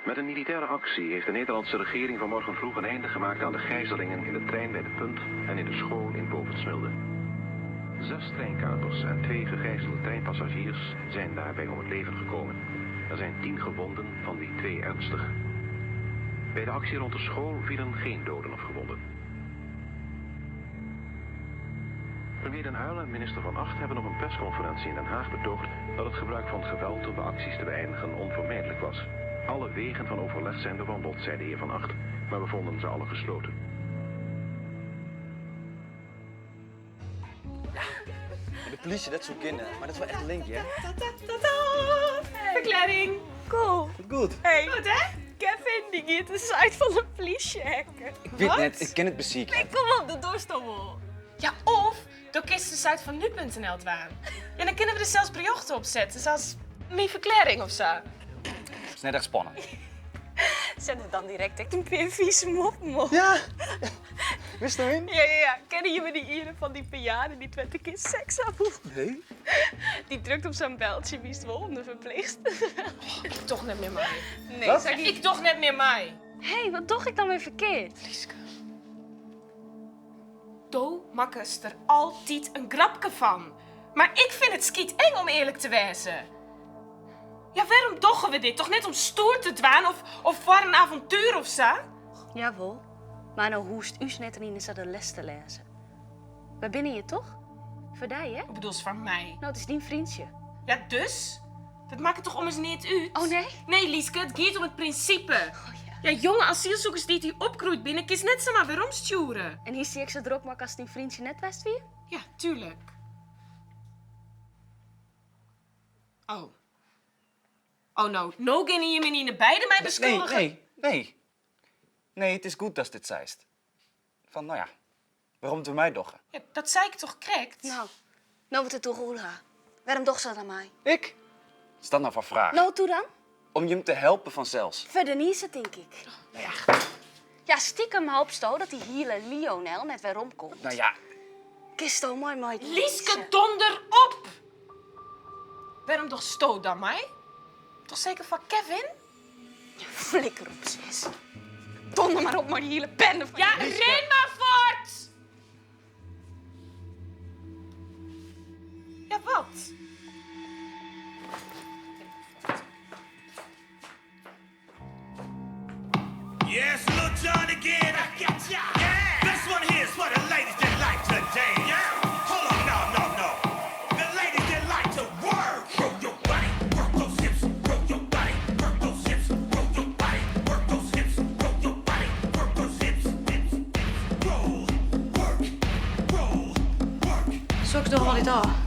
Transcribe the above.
Met een militaire actie heeft de Nederlandse regering vanmorgen vroeg een einde gemaakt aan de gijzelingen in de trein bij de Punt en in de school in Bovensmilde. 6 treinkapers en 2 gegijzelde treinpassagiers zijn daarbij om het leven gekomen. Er zijn 10 gewonden, van die 2 ernstig. Bij de actie rond de school vielen geen doden of gewonden. Premier Den Uyl en minister Van Agt hebben op een persconferentie in Den Haag betoogd dat het gebruik van geweld om de acties te beëindigen onvermijdelijk was. Alle wegen van overleg zijn bewandeld, zei de heer Van Agt, maar we vonden ze alle gesloten. De politie, dat zoekt in, maar dat is wel echt link, hè? Verklaring. Cool. Goed. Hey. Goed, hè? Kevin, die gaat de site van de politie hacken. Ik weet net, ik ken het beziek. Nee, kom op, doe doorstommel. Ja, of door kist de site van nu.nl te waan. Ja, dan kunnen we er zelfs berichten op zetten, zoals mijn verklaring of zo. Het is net echt spannend. Zet het dan direct echt een paar vieze mop. Ja. Wist je erin? Ja. Kennen jullie die Ieren van die bejaarden die met de kind seks hebben? Nee. Die drukt op zo'n beltje, wie is het wel om de verpleegster. Ik toch net meer mij. Nee, Wat? zeg ik toch net meer mij. Hé, wat doe ik dan weer verkeerd? Lieske. Do makkes er altijd een grapje van. Maar ik vind het skiet eng om eerlijk te wezen. Ja, waarom doggen we dit? Toch net om stoer te dwaan of voor een avontuur of zo? Jawel, maar nou hoest u net en in de les te lezen. Waar binnen je toch? Voor die, hè? Ik bedoel, is van mij. Nou, het is niet vriendje. Ja, dus? Dat maakt het toch om eens niet uit? Oh, nee? Nee, Lieske, het gaat om het principe. Oh, ja. Ja, jonge asielzoekers die hier opgroeit binnen, kies net zomaar weer omsturen. En hier zie ik ze druk maken als het een vriendje net was weer? Ja, tuurlijk. Oh. Oh, nou gaan je me niet naar beide mij beschuldigen? Nee, het is goed dat dit zeist. Van, nou ja, waarom het bij mij doggen? Ja, dat zei ik toch correct? Nou wordt het toch goed gaan. Waarom toch zo aan mij? Ik? Is dat nou van vraag? Nou, toe dan? Om je hem te helpen vanzelfs. Verder niet zo, denk ik. Nou ja, Ja, stiekem hoop sto dat die hele Lionel net weer omkomt. nou ja. Kist al mooi, mooi. Lieske, donder op! Waarom toch stoot dan mij? Toch zeker van Kevin? Flikker op, zus. Donder maar op, maar die hele bende van Ja, je. ren maar voort! Ja, wat? Yes, Lil Jon again. I got ya. Yeah. This one here's for the ladies that like to dance. Yeah. Hold on, no. The ladies that like to work. Work your body, work those hips, work your body, work those hips, work your body, work those hips, work your body, work those hips, hips. Roll, work, roll, work. Zoek toch wel dit af?